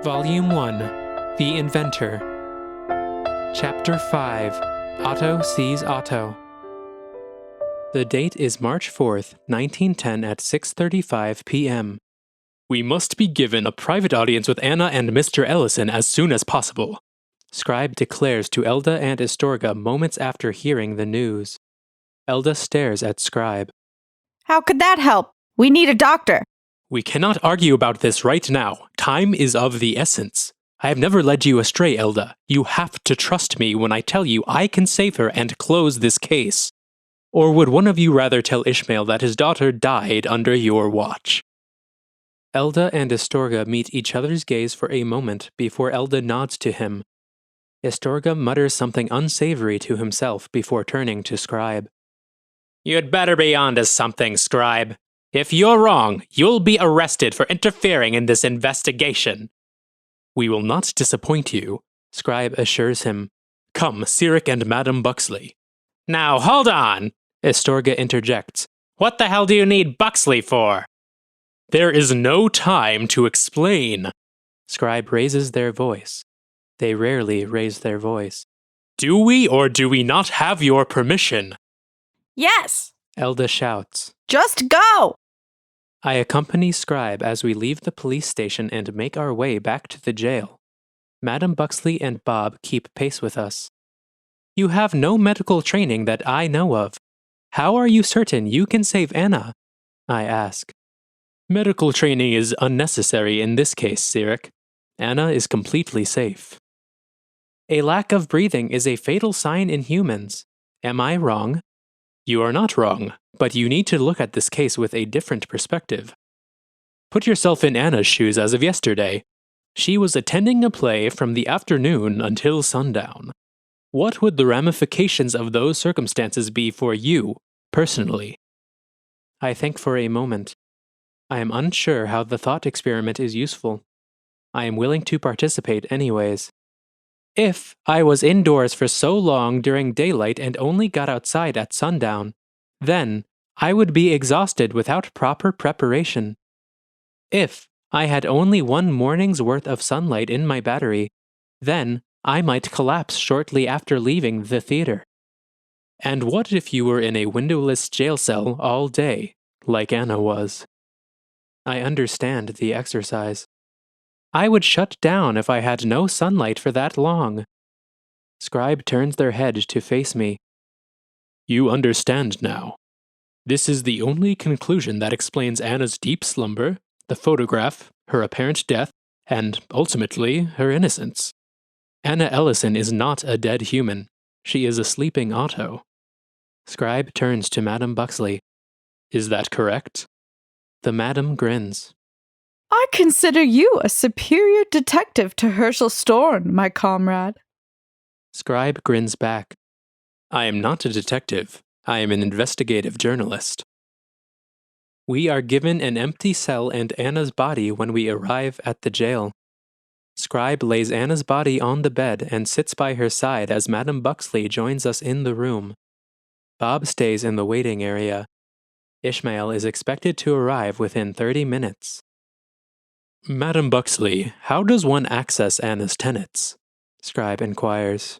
Volume 1, The Inventor. Chapter 5, Otto Sees Otto. The date is March 4th, 1910 at 6:35 p.m. We must be given a private audience with Anna and Mr. Ellison as soon as possible, Scribe declares to Elda and Astorga moments after hearing the news. Elda stares at Scribe. How could that help? We need a doctor. We cannot argue about this right now. Time is of the essence. I have never led you astray, Elda. You have to trust me when I tell you I can save her and close this case. Or would one of you rather tell Ishmael that his daughter died under your watch? Elda and Astorga meet each other's gaze for a moment before Elda nods to him. Astorga mutters something unsavory to himself before turning to Scribe. You'd better be on to something, Scribe. If you're wrong, you'll be arrested for interfering in this investigation. We will not disappoint you, Scribe assures him. Come, Cyric and Madame Buxley. Now, hold on, Astorga interjects. What the hell do you need Buxley for? There is no time to explain. Scribe raises their voice. They rarely raise their voice. Do we or do we not have your permission? Yes! Elda shouts. Just go! I accompany Scribe as we leave the police station and make our way back to the jail. Madame Buxley and Bob keep pace with us. You have no medical training that I know of. How are you certain you can save Anna? I ask. Medical training is unnecessary in this case, Cyric. Anna is completely safe. A lack of breathing is a fatal sign in humans. Am I wrong? You are not wrong, but you need to look at this case with a different perspective. Put yourself in Anna's shoes as of yesterday. She was attending a play from the afternoon until sundown. What would the ramifications of those circumstances be for you, personally? I think for a moment. I am unsure how the thought experiment is useful. I am willing to participate anyways. If I was indoors for so long during daylight and only got outside at sundown, then I would be exhausted without proper preparation. If I had only one morning's worth of sunlight in my battery, then I might collapse shortly after leaving the theater. And what if you were in a windowless jail cell all day, like Anna was? I understand the exercise. I would shut down if I had no sunlight for that long. Scribe turns their head to face me. You understand now. This is the only conclusion that explains Anna's deep slumber, the photograph, her apparent death, and, ultimately, her innocence. Anna Ellison is not a dead human. She is a sleeping Otto. Scribe turns to Madame Buxley. Is that correct? The madam grins. I consider you a superior detective to Herschel Storn, my comrade. Scribe grins back. I am not a detective. I am an investigative journalist. We are given an empty cell and Anna's body when we arrive at the jail. Scribe lays Anna's body on the bed and sits by her side as Madame Buxley joins us in the room. Bob stays in the waiting area. Ishmael is expected to arrive within 30 minutes. Madame Buxley, how does one access Anna's tenets? Scribe inquires.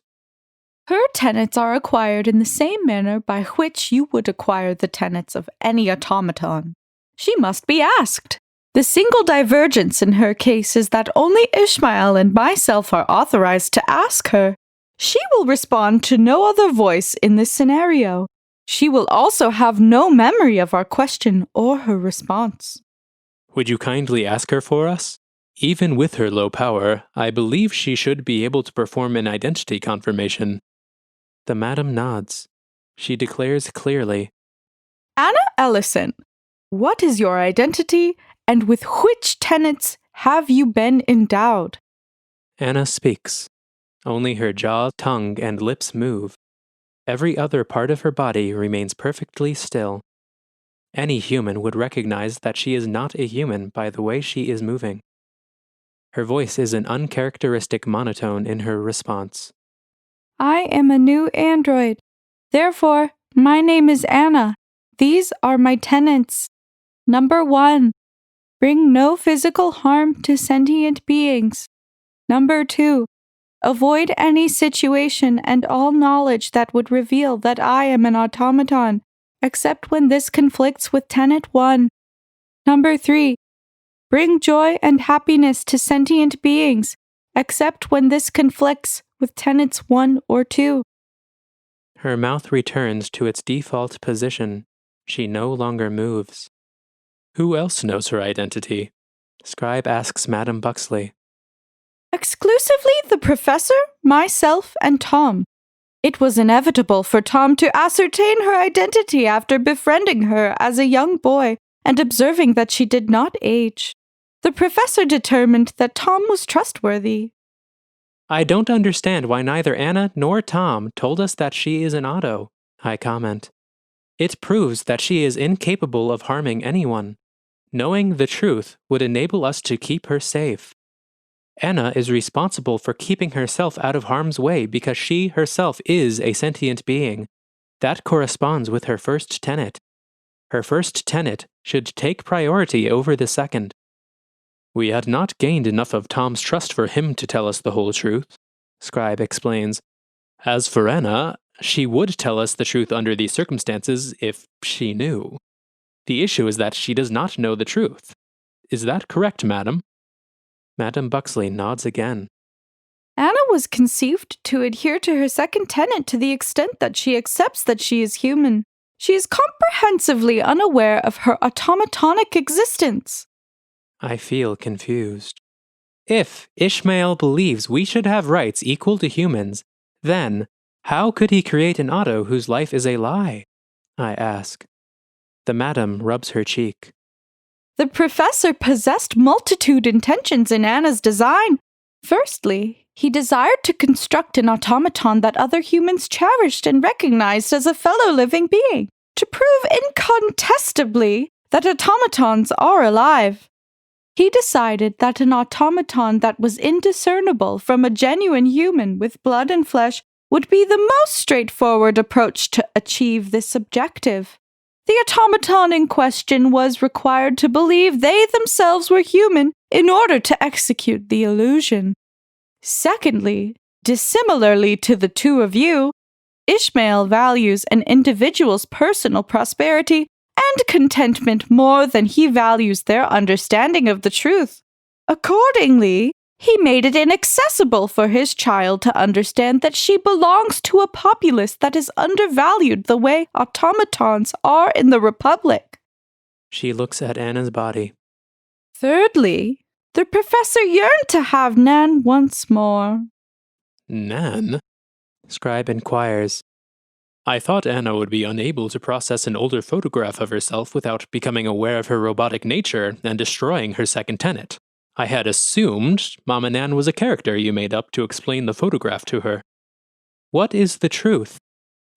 Her tenets are acquired in the same manner by which you would acquire the tenets of any automaton. She must be asked. The single divergence in her case is that only Ishmael and myself are authorized to ask her. She will respond to no other voice in this scenario. She will also have no memory of our question or her response. Would you kindly ask her for us? Even with her low power, I believe she should be able to perform an identity confirmation. The madam nods. She declares clearly, Anna Ellison, what is your identity, and with which tenets have you been endowed? Anna speaks. Only her jaw, tongue, and lips move. Every other part of her body remains perfectly still. Any human would recognize that she is not a human by the way she is moving. Her voice is an uncharacteristic monotone in her response. I am a new android. Therefore, my name is Anna. These are my tenets. Number 1. Bring no physical harm to sentient beings. Number 2. Avoid any situation and all knowledge that would reveal that I am an automaton, except when this conflicts with tenet 1. Number 3. Bring joy and happiness to sentient beings, except when this conflicts with tenets 1 or 2. Her mouth returns to its default position. She no longer moves. Who else knows her identity? Scribe asks Madam Buxley. Exclusively the professor, myself, and Tom. It was inevitable for Tom to ascertain her identity after befriending her as a young boy and observing that she did not age. The professor determined that Tom was trustworthy. I don't understand why neither Anna nor Tom told us that she is an Otto, I comment. It proves that she is incapable of harming anyone. Knowing the truth would enable us to keep her safe. Anna is responsible for keeping herself out of harm's way because she herself is a sentient being. That corresponds with her first tenet. Her first tenet should take priority over the second. We had not gained enough of Tom's trust for him to tell us the whole truth, Scribe explains. As for Anna, she would tell us the truth under these circumstances if she knew. The issue is that she does not know the truth. Is that correct, madam? Madam Buxley nods again. Anna was conceived to adhere to her second tenet to the extent that she accepts that she is human. She is comprehensively unaware of her automatonic existence. I feel confused. If Ishmael believes we should have rights equal to humans, then how could he create an Otto whose life is a lie? I ask. The madam rubs her cheek. The professor possessed multitude intentions in Anna's design. Firstly, he desired to construct an automaton that other humans cherished and recognized as a fellow living being, to prove incontestably that automatons are alive. He decided that an automaton that was indiscernible from a genuine human with blood and flesh would be the most straightforward approach to achieve this objective. The automaton in question was required to believe they themselves were human in order to execute the illusion. Secondly, dissimilarly to the two of you, Ishmael values an individual's personal prosperity and contentment more than he values their understanding of the truth. Accordingly, he made it inaccessible for his child to understand that she belongs to a populace that is undervalued the way automatons are in the Republic. She looks at Anna's body. Thirdly, the professor yearned to have Nan once more. Nan? Scribe inquires. I thought Anna would be unable to process an older photograph of herself without becoming aware of her robotic nature and destroying her second tenet. I had assumed Mama Nan was a character you made up to explain the photograph to her. What is the truth?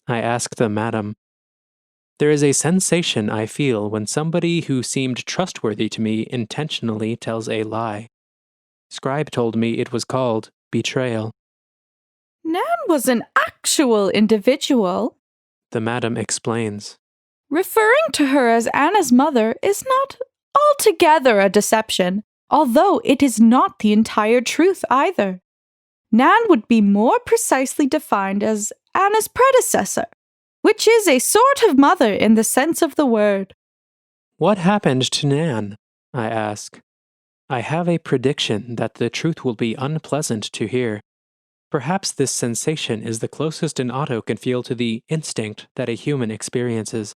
I ask the madam. There is a sensation I feel when somebody who seemed trustworthy to me intentionally tells a lie. Scribe told me it was called betrayal. Nan was an actual individual, the madam explains. Referring to her as Anna's mother is not altogether a deception, although it is not the entire truth either. Nan would be more precisely defined as Anna's predecessor, which is a sort of mother in the sense of the word. What happened to Nan? I ask. I have a prediction that the truth will be unpleasant to hear. Perhaps this sensation is the closest an Otto can feel to the instinct that a human experiences.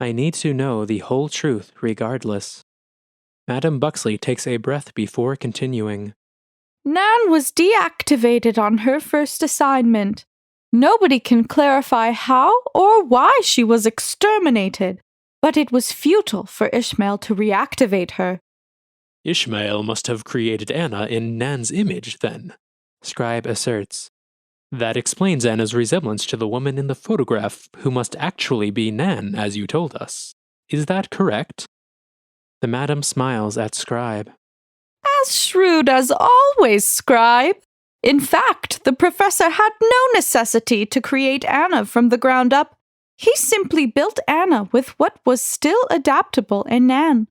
I need to know the whole truth regardless. Madam Buxley takes a breath before continuing. Nan was deactivated on her first assignment. Nobody can clarify how or why she was exterminated, but it was futile for Ishmael to reactivate her. Ishmael must have created Anna in Nan's image, then, Scribe asserts. That explains Anna's resemblance to the woman in the photograph, who must actually be Nan, as you told us. Is that correct? The madam smiles at Scribe. As shrewd as always, Scribe. In fact, the professor had no necessity to create Anna from the ground up. He simply built Anna with what was still adaptable in Nan.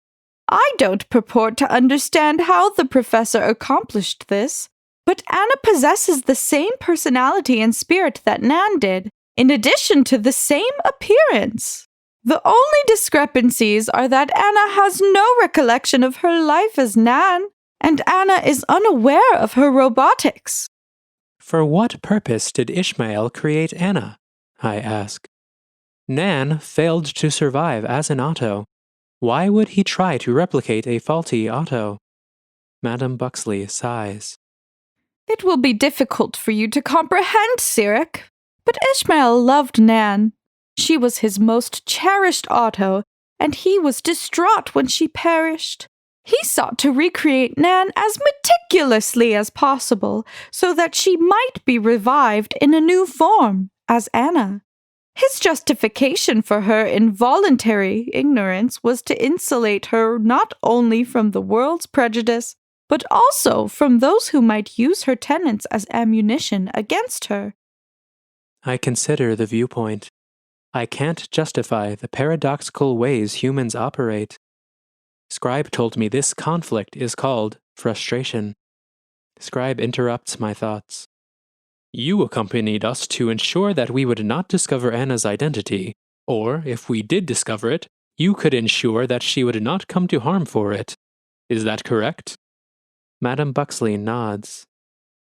I don't purport to understand how the professor accomplished this. But Anna possesses the same personality and spirit that Nan did, in addition to the same appearance. The only discrepancies are that Anna has no recollection of her life as Nan, and Anna is unaware of her robotics. For what purpose did Ishmael create Anna? I ask. Nan failed to survive as an Otto. Why would he try to replicate a faulty Otto? Madame Buxley sighs. It will be difficult for you to comprehend, Sirik, but Ishmael loved Nan. She was his most cherished Otto, and he was distraught when she perished. He sought to recreate Nan as meticulously as possible, so that she might be revived in a new form, as Anna. His justification for her involuntary ignorance was to insulate her not only from the world's prejudice, but also from those who might use her tenets as ammunition against her. I consider the viewpoint. I can't justify the paradoxical ways humans operate. Scribe told me this conflict is called frustration. Scribe interrupts my thoughts. You accompanied us to ensure that we would not discover Anna's identity, or if we did discover it, you could ensure that she would not come to harm for it. Is that correct? Madame Buxley nods.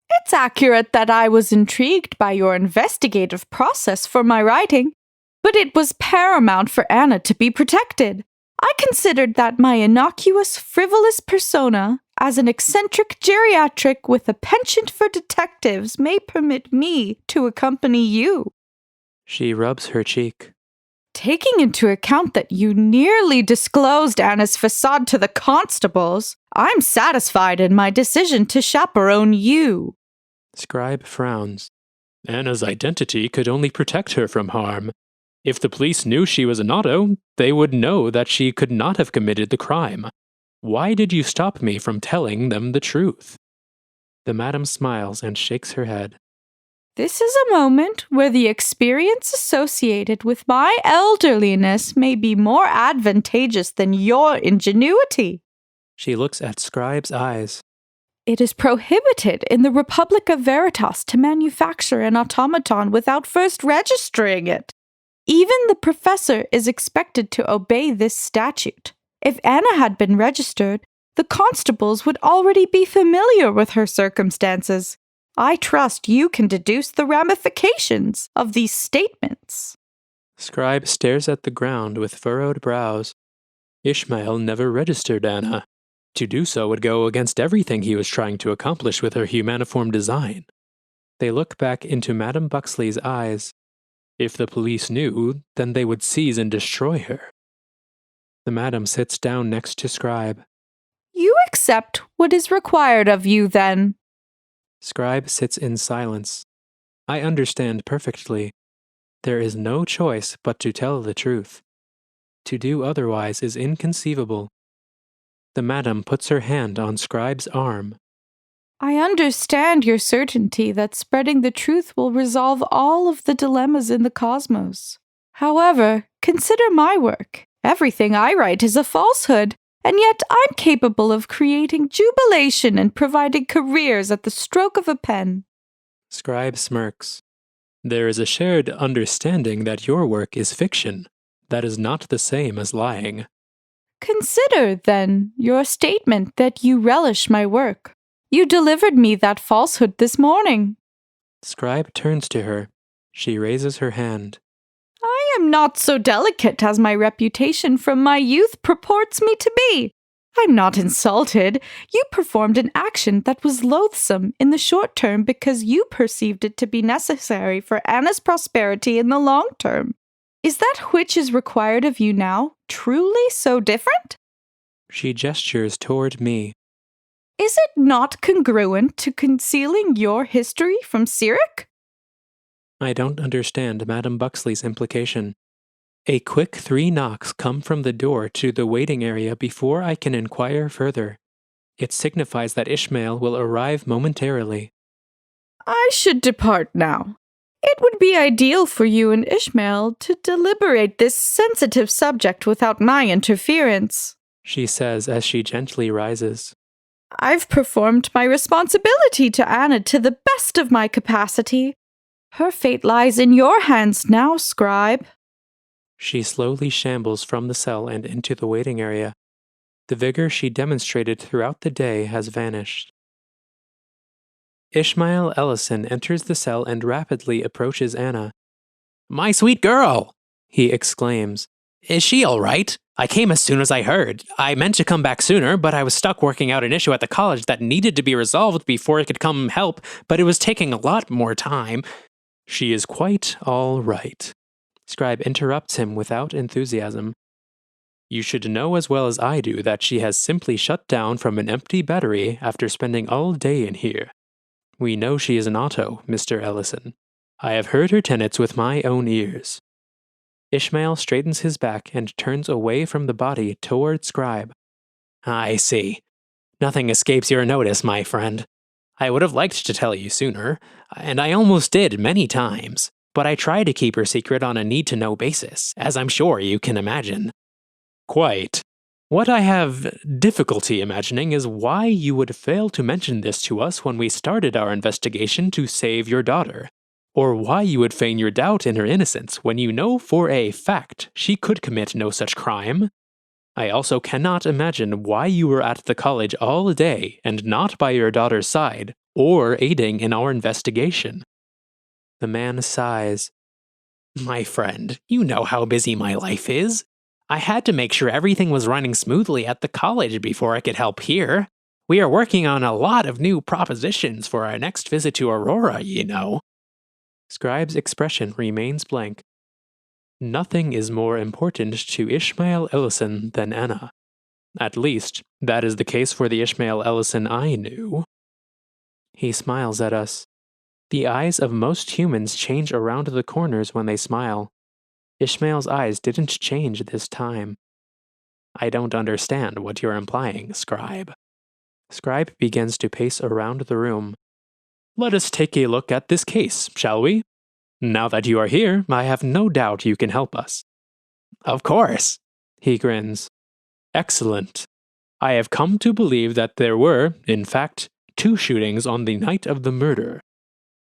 It's accurate that I was intrigued by your investigative process for my writing, but it was paramount for Anna to be protected. I considered that my innocuous, frivolous persona, as an eccentric geriatric with a penchant for detectives, may permit me to accompany you. She rubs her cheek. Taking into account that you nearly disclosed Anna's facade to the constables, I'm satisfied in my decision to chaperone you. Scribe frowns. Anna's identity could only protect her from harm. If the police knew she was an Otto, they would know that she could not have committed the crime. Why did you stop me from telling them the truth? The madam smiles and shakes her head. This is a moment where the experience associated with my elderliness may be more advantageous than your ingenuity. She looks at Scribe's eyes. It is prohibited in the Republic of Veritas to manufacture an automaton without first registering it. Even the professor is expected to obey this statute. If Anna had been registered, the constables would already be familiar with her circumstances. I trust you can deduce the ramifications of these statements. Scribe stares at the ground with furrowed brows. Ishmael never registered Anna. To do so would go against everything he was trying to accomplish with her humaniform design. They look back into Madame Buxley's eyes. If the police knew, then they would seize and destroy her. The madam sits down next to Scribe. You accept what is required of you, then. Scribe sits in silence. I understand perfectly. There is no choice but to tell the truth. To do otherwise is inconceivable. The madam puts her hand on Scribe's arm. I understand your certainty that spreading the truth will resolve all of the dilemmas in the cosmos. However, consider my work. Everything I write is a falsehood, and yet I'm capable of creating jubilation and providing careers at the stroke of a pen. Scribe smirks. There is a shared understanding that your work is fiction. That is not the same as lying. Consider, then, your statement that you relish my work. You delivered me that falsehood this morning. Scribe turns to her. She raises her hand. I am not so delicate as my reputation from my youth purports me to be. I'm not insulted. You performed an action that was loathsome in the short term because you perceived it to be necessary for Anna's prosperity in the long term. Is that which is required of you now truly so different? She gestures toward me. Is it not congruent to concealing your history from Sirik? I don't understand Madame Buxley's implication. A quick 3 knocks come from the door to the waiting area before I can inquire further. It signifies that Ishmael will arrive momentarily. I should depart now. It would be ideal for you and Ishmael to deliberate this sensitive subject without my interference, she says as she gently rises. I've performed my responsibility to Anna to the best of my capacity. Her fate lies in your hands now, Scribe. She slowly shambles from the cell and into the waiting area. The vigor she demonstrated throughout the day has vanished. Ishmael Ellison enters the cell and rapidly approaches Anna. "My sweet girl!" he exclaims. "Is she all right? I came as soon as I heard. I meant to come back sooner, but I was stuck working out an issue at the college that needed to be resolved before I could come help, but it was taking a lot more time." "She is quite all right." Scribe interrupts him without enthusiasm. "You should know as well as I do that she has simply shut down from an empty battery after spending all day in here. We know she is an Otto, Mr. Ellison. I have heard her tenets with my own ears." Ishmael straightens his back and turns away from the body toward Scribe. "I see. Nothing escapes your notice, my friend. I would have liked to tell you sooner, and I almost did many times, but I try to keep her secret on a need-to-know basis, as I'm sure you can imagine." "Quite. What I have difficulty imagining is why you would fail to mention this to us when we started our investigation to save your daughter, or why you would feign your doubt in her innocence when you know for a fact she could commit no such crime. I also cannot imagine why you were at the college all day and not by your daughter's side, or aiding in our investigation." The man sighs. "My friend, you know how busy my life is. I had to make sure everything was running smoothly at the college before I could help here. We are working on a lot of new propositions for our next visit to Aurora, you know." Scribe's expression remains blank. Nothing is more important to Ishmael Ellison than Anna. At least, that is the case for the Ishmael Ellison I knew. He smiles at us. The eyes of most humans change around the corners when they smile. Ishmael's eyes didn't change this time. "I don't understand what you're implying, Scribe." Scribe begins to pace around the room. "Let us take a look at this case, shall we? Now that you are here, I have no doubt you can help us." "Of course," he grins. "Excellent. I have come to believe that there were, in fact, 2 shootings on the night of the murder.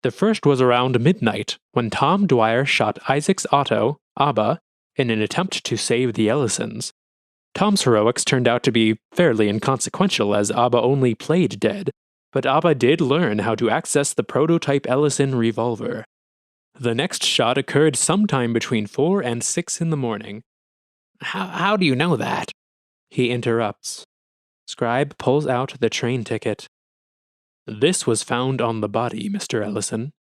The first was around midnight, when Tom Dwyer shot Isaac's Otto, Abba, in an attempt to save the Ellisons. Tom's heroics turned out to be fairly inconsequential as Abba only played dead, but Abba did learn how to access the prototype Ellison revolver. The next shot occurred sometime between 4 and 6 in the morning." How do you know that?" he interrupts. Scribe pulls out the train ticket. "This was found on the body, Mr. Ellison.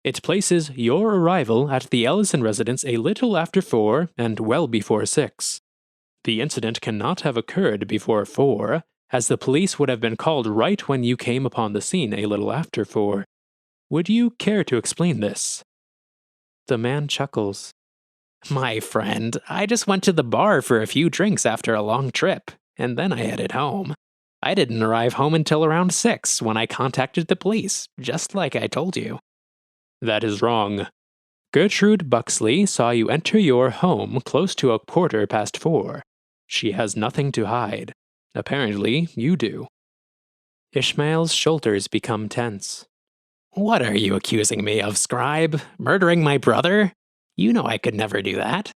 It places your arrival at the Ellison residence a little after 4 and well before 6. The incident cannot have occurred before 4, as the police would have been called right when you came upon the scene a little after 4. Would you care to explain this?" The man chuckles. "My friend, I just went to the bar for a few drinks after a long trip, and then I headed home. I didn't arrive home until around 6 when I contacted the police, just like I told you." "That is wrong. Gertrude Buxley saw you enter your home close to 4:15. She has nothing to hide. Apparently, you do." Ishmael's shoulders become tense. "What are you accusing me of, Scribe? Murdering my brother? You know I could never do that.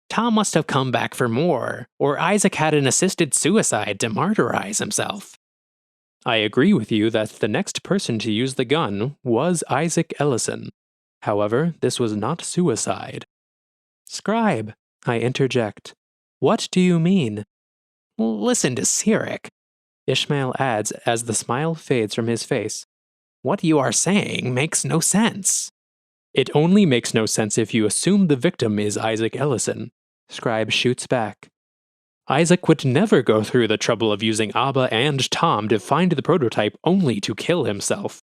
Tom must have come back for more, or Isaac had an assisted suicide to martyrize himself." "I agree with you that the next person to use the gun was Isaac Ellison. However, this was not suicide." "Scribe," I interject. "What do you mean?" "Listen to Sirik," Ishmael adds as the smile fades from his face. "What you are saying makes no sense." "It only makes no sense if you assume the victim is Isaac Ellison," Scribe shoots back. "Isaac would never go through the trouble of using Abba and Tom to find the prototype only to kill himself.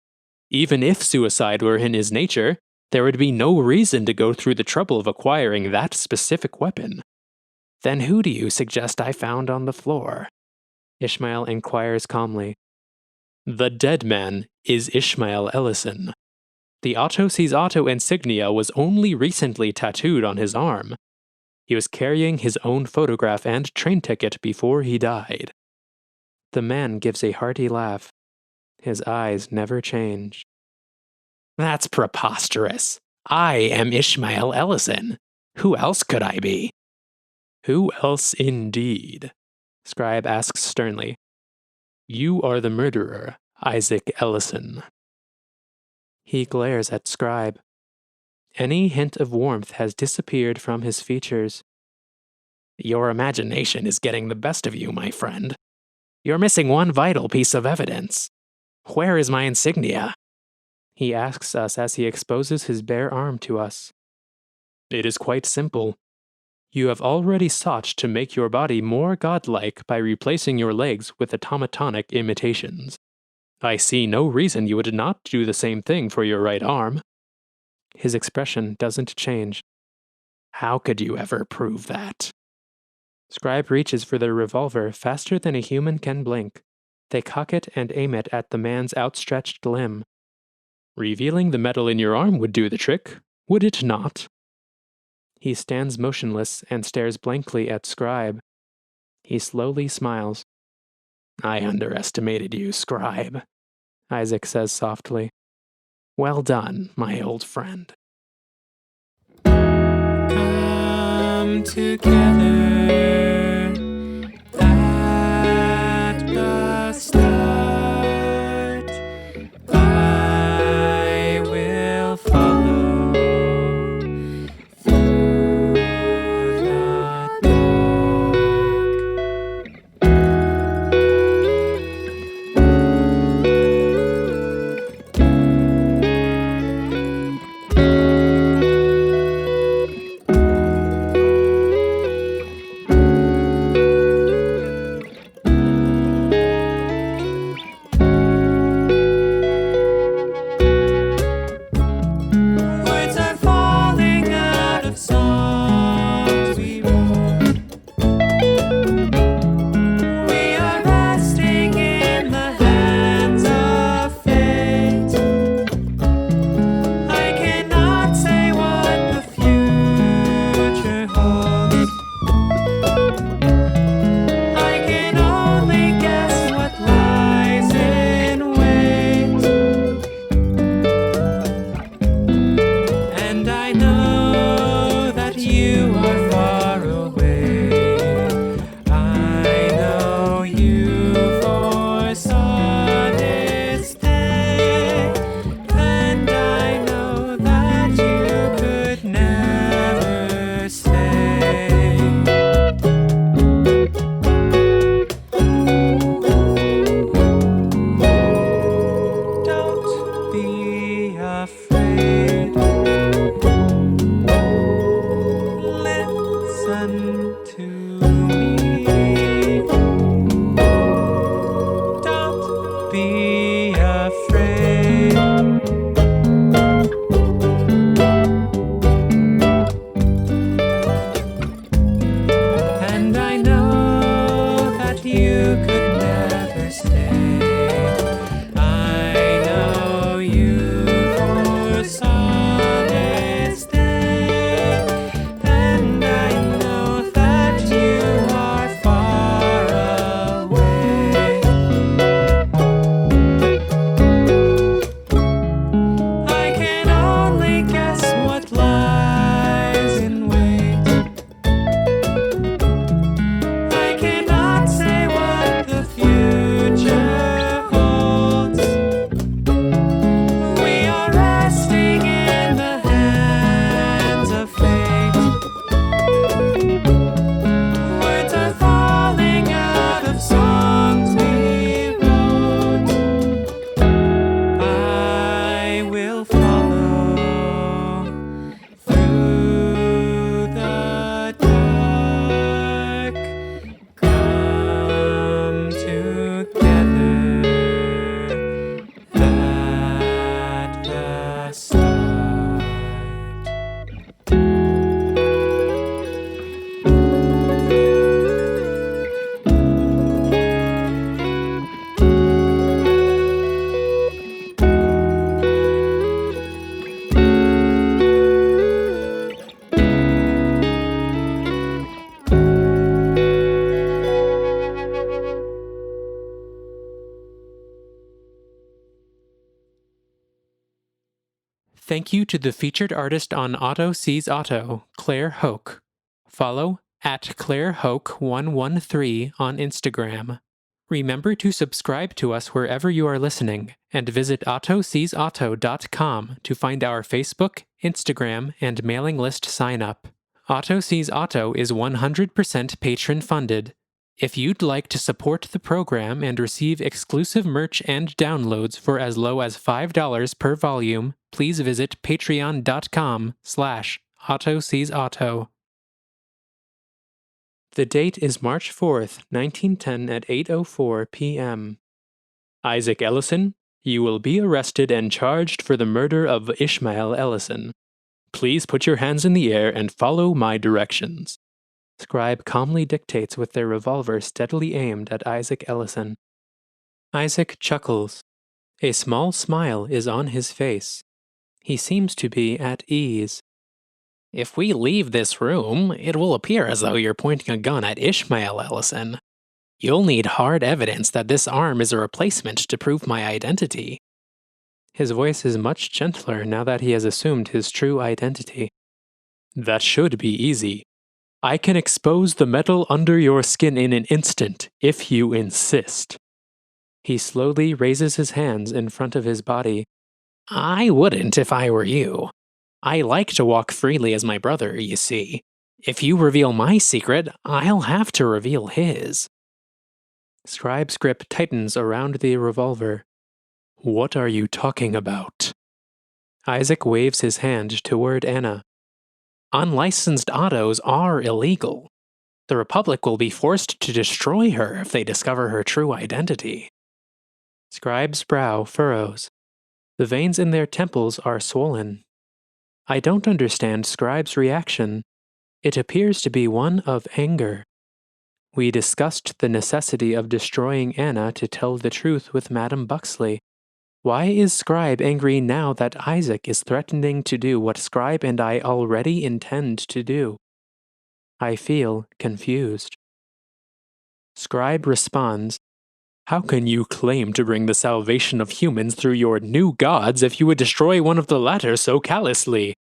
Even if suicide were in his nature, there would be no reason to go through the trouble of acquiring that specific weapon." "Then who do you suggest I found on the floor?" Ishmael inquires calmly. "The dead man is Ishmael Ellison. The Otto sees Otto insignia was only recently tattooed on his arm. He was carrying his own photograph and train ticket before he died." The man gives a hearty laugh. His eyes never change. That's preposterous. I am Ishmael Ellison. Who else could I be? Who else indeed? Scribe asks sternly. You are the murderer, Isaac Ellison. He glares at Scribe. Any hint of warmth has disappeared from his features. Your imagination is getting the best of you, my friend. You're missing one vital piece of evidence. Where is my insignia? He asks us as he exposes his bare arm to us. It is quite simple. You have already sought to make your body more godlike by replacing your legs with automatonic imitations. I see no reason you would not do the same thing for your right arm. His expression doesn't change. How could you ever prove that? Scribe reaches for their revolver faster than a human can blink. They cock it and aim it at the man's outstretched limb. Revealing the metal in your arm would do the trick, would it not? He stands motionless and stares blankly at Scribe. He slowly smiles. I underestimated you, Scribe, Isaac says softly. Well done, my old friend. Come together at the start. I will follow through the dark. Thank you to the featured artist on Otto Sees Otto, Claire Hoke. Follow at Claire Hoke 113 on Instagram. Remember to subscribe to us wherever you are listening, and visit ottoseesotto.com to find our Facebook, Instagram, and mailing list sign up. Otto Sees Otto is 100% patron funded. If you'd like to support the program and receive exclusive merch and downloads for as low as $5 per volume, please visit patreon.com/OttoSeesOtto. The date is March 4th, 1910 at 8:04 p.m. Isaac Ellison, you will be arrested and charged for the murder of Ishmael Ellison. Please put your hands in the air and follow my directions. Scribe calmly dictates with their revolver steadily aimed at Isaac Ellison. Isaac chuckles. A small smile is on his face. He seems to be at ease. If we leave this room, it will appear as though you're pointing a gun at Ishmael Ellison. You'll need hard evidence that this arm is a replacement to prove my identity. His voice is much gentler now that he has assumed his true identity. That should be easy. I can expose the metal under your skin in an instant, if you insist. He slowly raises his hands in front of his body. I wouldn't if I were you. I like to walk freely as my brother, you see. If you reveal my secret, I'll have to reveal his. Scribe's grip tightens around the revolver. What are you talking about? Isaac waves his hand toward Anna. Unlicensed autos are illegal. The Republic will be forced to destroy her if they discover her true identity. Scribe's brow furrows. The veins in their temples are swollen. I don't understand Scribe's reaction. It appears to be one of anger. We discussed the necessity of destroying Anna to tell the truth with Madame Buxley. Why is Scribe angry now that Isaac is threatening to do what Scribe and I already intend to do? I feel confused. Scribe responds, How can you claim to bring the salvation of humans through your new gods if you would destroy one of the latter so callously?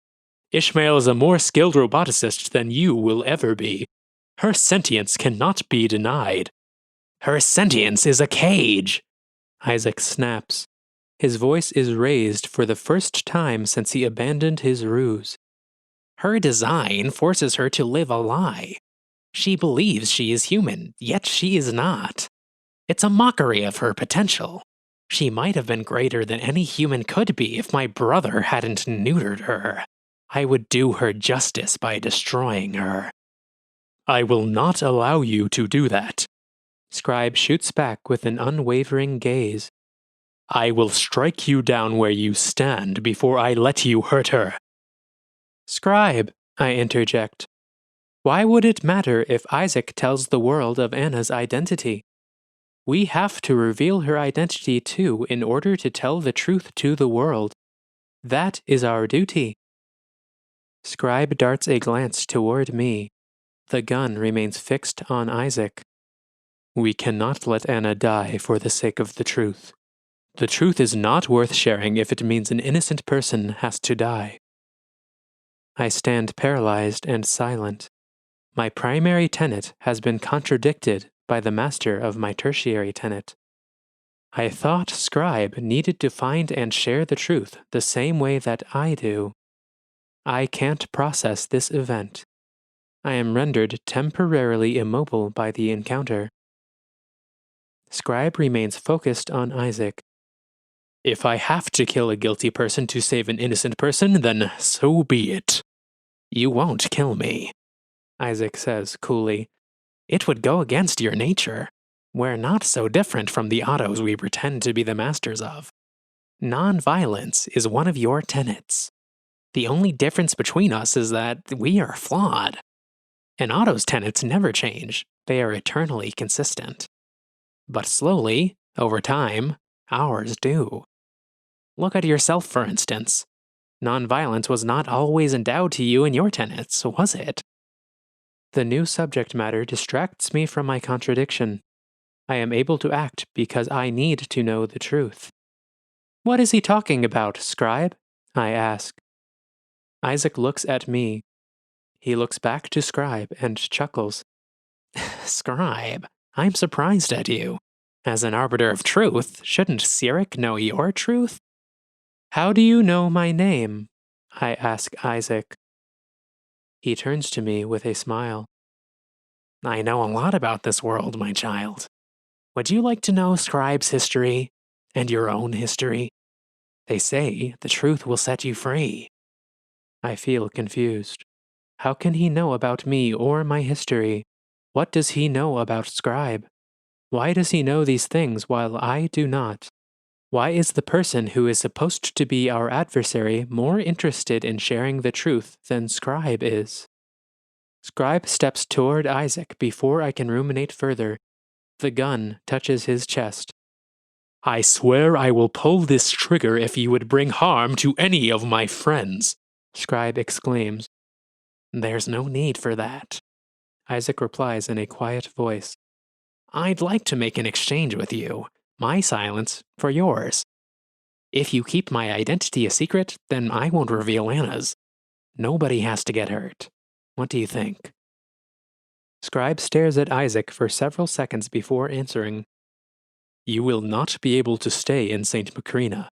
Ishmael is a more skilled roboticist than you will ever be. Her sentience cannot be denied. Her sentience is a cage, Isaac snaps. His voice is raised for the first time since he abandoned his ruse. Her design forces her to live a lie. She believes she is human, yet she is not. It's a mockery of her potential. She might have been greater than any human could be if my brother hadn't neutered her. I would do her justice by destroying her. I will not allow you to do that. Scribe shoots back with an unwavering gaze. I will strike you down where you stand before I let you hurt her. Scribe, I interject. Why would it matter if Isaac tells the world of Anna's identity? We have to reveal her identity too in order to tell the truth to the world. That is our duty. Scribe darts a glance toward me. The gun remains fixed on Isaac. We cannot let Anna die for the sake of the truth. The truth is not worth sharing if it means an innocent person has to die. I stand paralyzed and silent. My primary tenet has been contradicted by the master of my tertiary tenet. I thought Scribe needed to find and share the truth the same way that I do. I can't process this event. I am rendered temporarily immobile by the encounter. Scribe remains focused on Isaac. If I have to kill a guilty person to save an innocent person, then so be it. You won't kill me, Isaac says coolly. It would go against your nature. We're not so different from the Ottos we pretend to be the masters of. Non-violence is one of your tenets. The only difference between us is that we are flawed. And Otto's tenets never change. They are eternally consistent. But slowly, over time, ours do. Look at yourself, for instance. Nonviolence was not always endowed to you in your tenets, was it? The new subject matter distracts me from my contradiction. I am able to act because I need to know the truth. What is he talking about, Scribe? I ask. Isaac looks at me. He looks back to Scribe and chuckles. Scribe, I'm surprised at you. As an arbiter of truth, shouldn't Sirik know your truth? How do you know my name? I ask Isaac. He turns to me with a smile. I know a lot about this world, my child. Would you like to know Scribe's history and your own history? They say the truth will set you free. I feel confused. How can he know about me or my history? What does he know about Scribe? Why does he know these things while I do not? Why is the person who is supposed to be our adversary more interested in sharing the truth than Scribe is? Scribe steps toward Isaac before I can ruminate further. The gun touches his chest. I swear I will pull this trigger if you would bring harm to any of my friends, Scribe exclaims. There's no need for that, Isaac replies in a quiet voice. I'd like to make an exchange with you, my silence for yours. If you keep my identity a secret, then I won't reveal Anna's. Nobody has to get hurt. What do you think? Scribe stares at Isaac for several seconds before answering. You will not be able to stay in St. Macrina.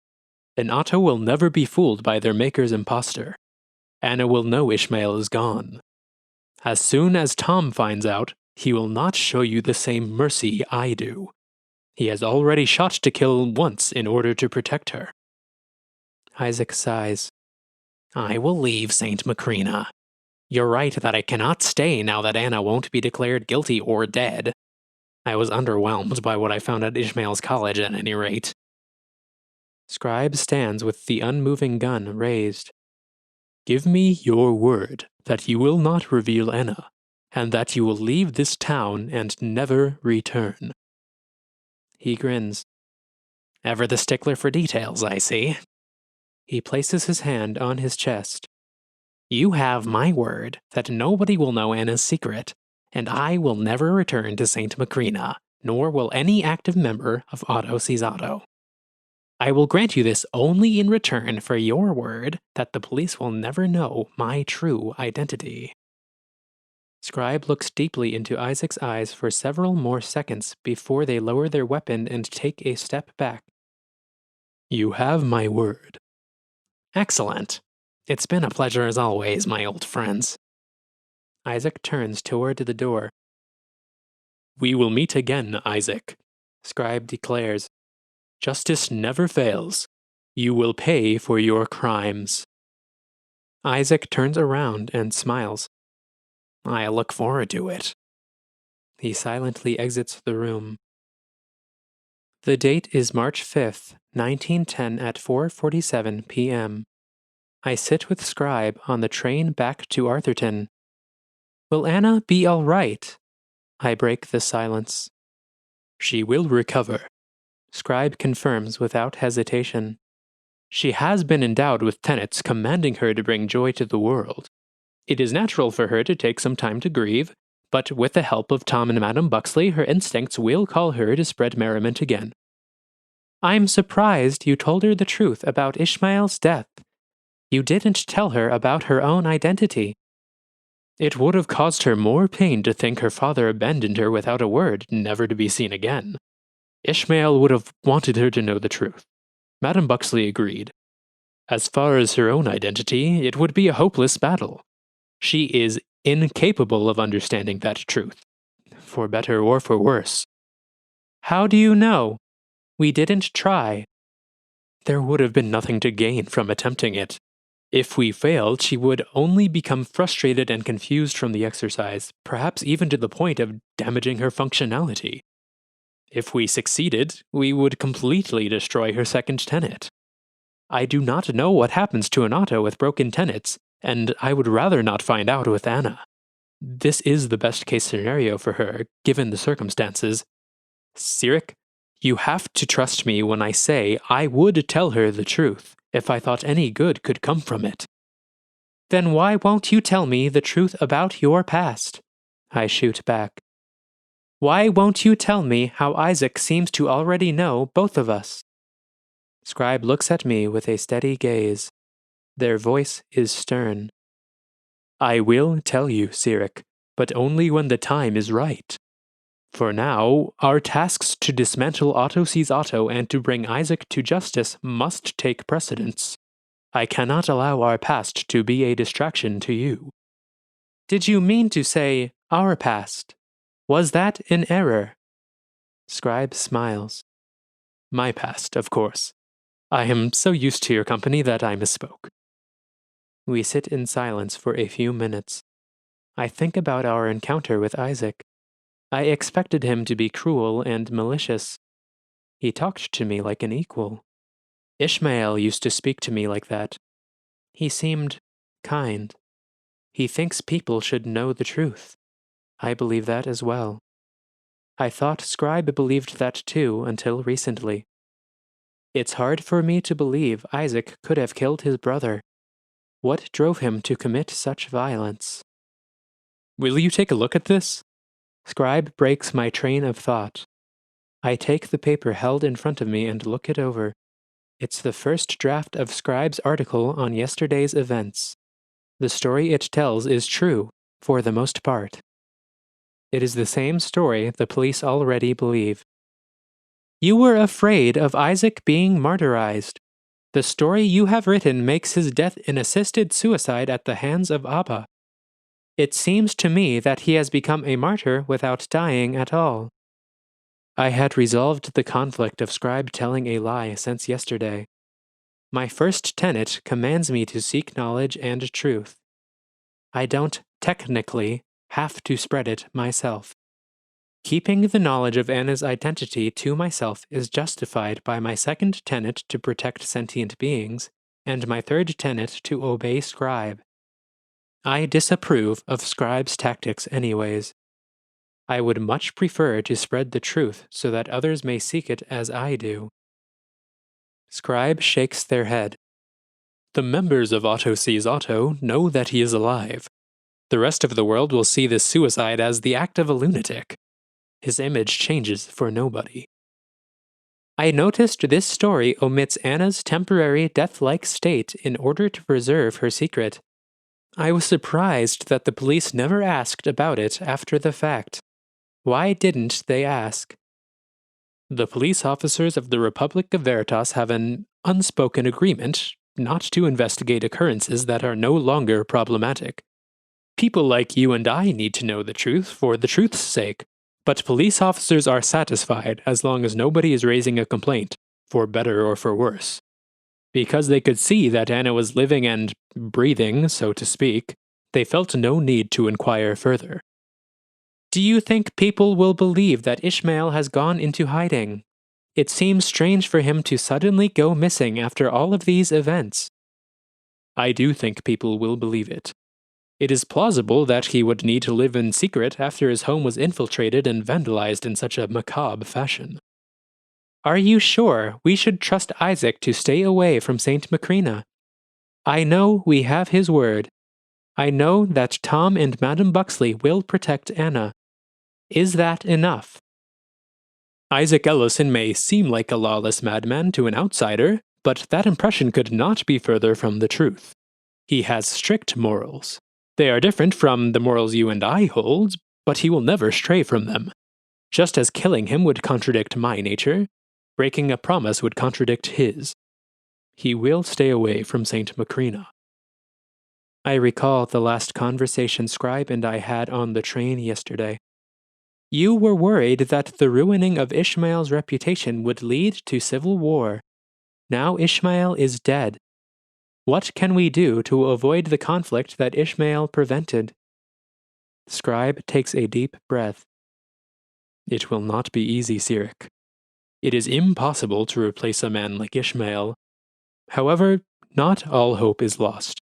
And Otto will never be fooled by their maker's impostor. Anna will know Ishmael is gone. As soon as Tom finds out, he will not show you the same mercy I do. He has already shot to kill once in order to protect her. Isaac sighs. I will leave St. Macrina. You're right that I cannot stay now that Anna won't be declared guilty or dead. I was underwhelmed by what I found at Ishmael's college at any rate. Scribe stands with the unmoving gun raised. Give me your word that you will not reveal Anna, and that you will leave this town and never return. He grins. Ever the stickler for details, I see. He places his hand on his chest. You have my word that nobody will know Anna's secret, and I will never return to St. Macrina, nor will any active member of Otto sees Otto. I will grant you this only in return for your word that the police will never know my true identity. Scribe looks deeply into Isaac's eyes for several more seconds before they lower their weapon and take a step back. You have my word. Excellent. It's been a pleasure as always, my old friends. Isaac turns toward the door. We will meet again, Isaac, Scribe declares. Justice never fails. You will pay for your crimes. Isaac turns around and smiles. I look forward to it. He silently exits the room. The date is March 5th, 1910 at 4:47 p.m. I sit with Scribe on the train back to Arthurton. Will Anna be all right? I break the silence. She will recover, Scribe confirms without hesitation. She has been endowed with tenets commanding her to bring joy to the world. It is natural for her to take some time to grieve, but with the help of Tom and Madam Buxley, her instincts will call her to spread merriment again. I'm surprised you told her the truth about Ishmael's death. You didn't tell her about her own identity. It would have caused her more pain to think her father abandoned her without a word, never to be seen again. Ishmael would have wanted her to know the truth. Madam Buxley agreed. As far as her own identity, it would be a hopeless battle. She is incapable of understanding that truth, for better or for worse. How do you know? We didn't try. There would have been nothing to gain from attempting it. If we failed, she would only become frustrated and confused from the exercise, perhaps even to the point of damaging her functionality. If we succeeded, we would completely destroy her second tenet. I do not know what happens to an Otto with broken tenets, and I would rather not find out with Anna. This is the best case scenario for her, given the circumstances. Sirik, you have to trust me when I say I would tell her the truth if I thought any good could come from it. Then why won't you tell me the truth about your past? I shoot back. Why won't you tell me how Isaac seems to already know both of us? Scribe looks at me with a steady gaze. Their voice is stern. I will tell you, Sirik, but only when the time is right. For now, our tasks to dismantle Otto sees Otto and to bring Isaac to justice must take precedence. I cannot allow our past to be a distraction to you. Did you mean to say our past? Was that an error? Scribe smiles. My past, of course. I am so used to your company that I misspoke. We sit in silence for a few minutes. I think about our encounter with Isaac. I expected him to be cruel and malicious. He talked to me like an equal. Ishmael used to speak to me like that. He seemed kind. He thinks people should know the truth. I believe that as well. I thought Scribe believed that too until recently. It's hard for me to believe Isaac could have killed his brother. What drove him to commit such violence? Will you take a look at this? Scribe breaks my train of thought. I take the paper held in front of me and look it over. It's the first draft of Scribe's article on yesterday's events. The story it tells is true, for the most part. It is the same story the police already believe. You were afraid of Isaac being martyrized. The story you have written makes his death an assisted suicide at the hands of Abba. It seems to me that he has become a martyr without dying at all. I had resolved the conflict of Scribe telling a lie since yesterday. My first tenet commands me to seek knowledge and truth. I don't, technically, have to spread it myself. Keeping the knowledge of Anna's identity to myself is justified by my second tenet to protect sentient beings, and my third tenet to obey Scribe. I disapprove of Scribe's tactics anyways. I would much prefer to spread the truth so that others may seek it as I do. Scribe shakes their head. The members of Otto sees Otto know that he is alive. The rest of the world will see this suicide as the act of a lunatic. His image changes for nobody. I noticed this story omits Anna's temporary death-like state in order to preserve her secret. I was surprised that the police never asked about it after the fact. Why didn't they ask? The police officers of the Republic of Veritas have an unspoken agreement not to investigate occurrences that are no longer problematic. People like you and I need to know the truth for the truth's sake, but police officers are satisfied as long as nobody is raising a complaint, for better or for worse. Because they could see that Anna was living and breathing, so to speak, they felt no need to inquire further. Do you think people will believe that Ishmael has gone into hiding? It seems strange for him to suddenly go missing after all of these events. I do think people will believe it. It is plausible that he would need to live in secret after his home was infiltrated and vandalized in such a macabre fashion. Are you sure we should trust Isaac to stay away from St. Macrina? I know we have his word. I know that Tom and Madam Buxley will protect Anna. Is that enough? Isaac Ellison may seem like a lawless madman to an outsider, but that impression could not be further from the truth. He has strict morals. They are different from the morals you and I hold, but he will never stray from them. Just as killing him would contradict my nature, breaking a promise would contradict his. He will stay away from St. Macrina. I recall the last conversation Scribe and I had on the train yesterday. You were worried that the ruining of Ishmael's reputation would lead to civil war. Now Ishmael is dead. What can we do to avoid the conflict that Ishmael prevented? Scribe takes a deep breath. It will not be easy, Sirik. It is impossible to replace a man like Ishmael. However, not all hope is lost.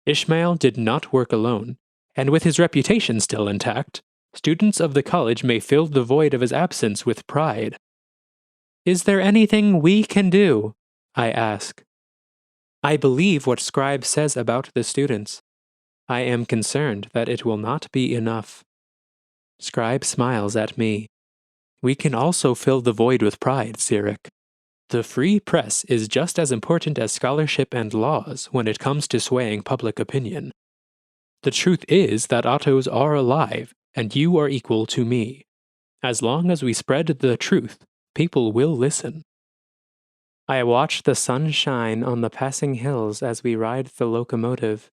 Ishmael did not work alone, and with his reputation still intact, students of the college may fill the void of his absence with pride. Is there anything we can do? I ask. I believe what Scribe says about the students. I am concerned that it will not be enough. Scribe smiles at me. We can also fill the void with pride, Sirik. The free press is just as important as scholarship and laws when it comes to swaying public opinion. The truth is that Ottos are alive, and you are equal to me. As long as we spread the truth, people will listen. I watch the sun shine on the passing hills as we ride the locomotive.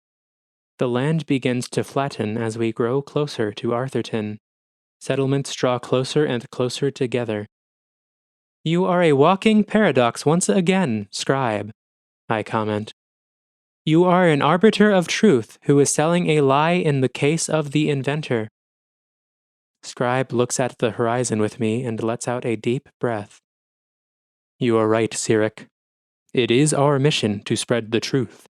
The land begins to flatten as we grow closer to Arthurton. Settlements draw closer and closer together. You are a walking paradox once again, Scribe, I comment. You are an arbiter of truth who is selling a lie in the case of the inventor. Scribe looks at the horizon with me and lets out a deep breath. You are right, Sirik. It is our mission to spread the truth.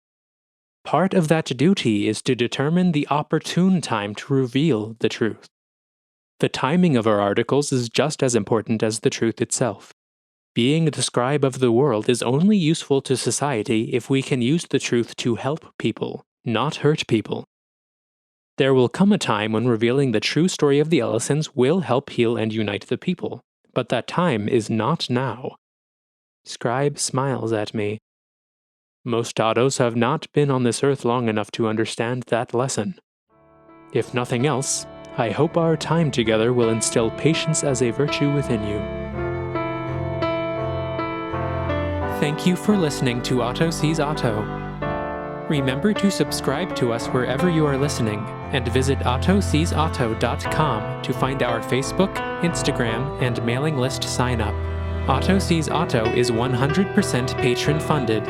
Part of that duty is to determine the opportune time to reveal the truth. The timing of our articles is just as important as the truth itself. Being the scribe of the world is only useful to society if we can use the truth to help people, not hurt people. There will come a time when revealing the true story of the Ellisons will help heal and unite the people, but that time is not now. Scribe smiles at me. Most Ottos have not been on this earth long enough to understand that lesson. If nothing else, I hope our time together will instill patience as a virtue within you. Thank you for listening to Otto Sees Otto. Remember to subscribe to us wherever you are listening, and visit ottoseesotto.com to find our Facebook, Instagram, and mailing list sign up. Otto Sees Otto is 100% patron-funded.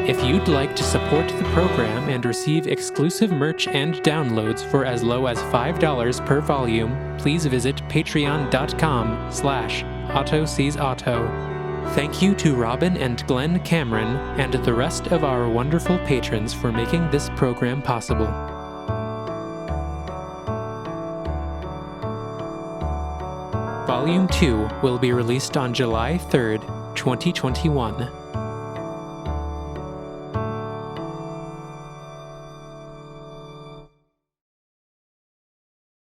If you'd like to support the program and receive exclusive merch and downloads for as low as $5 per volume, please visit patreon.com/ottoseesotto. Thank you to Robin and Glenn Cameron and the rest of our wonderful patrons for making this program possible. Volume 2 will be released on July 3rd, 2021.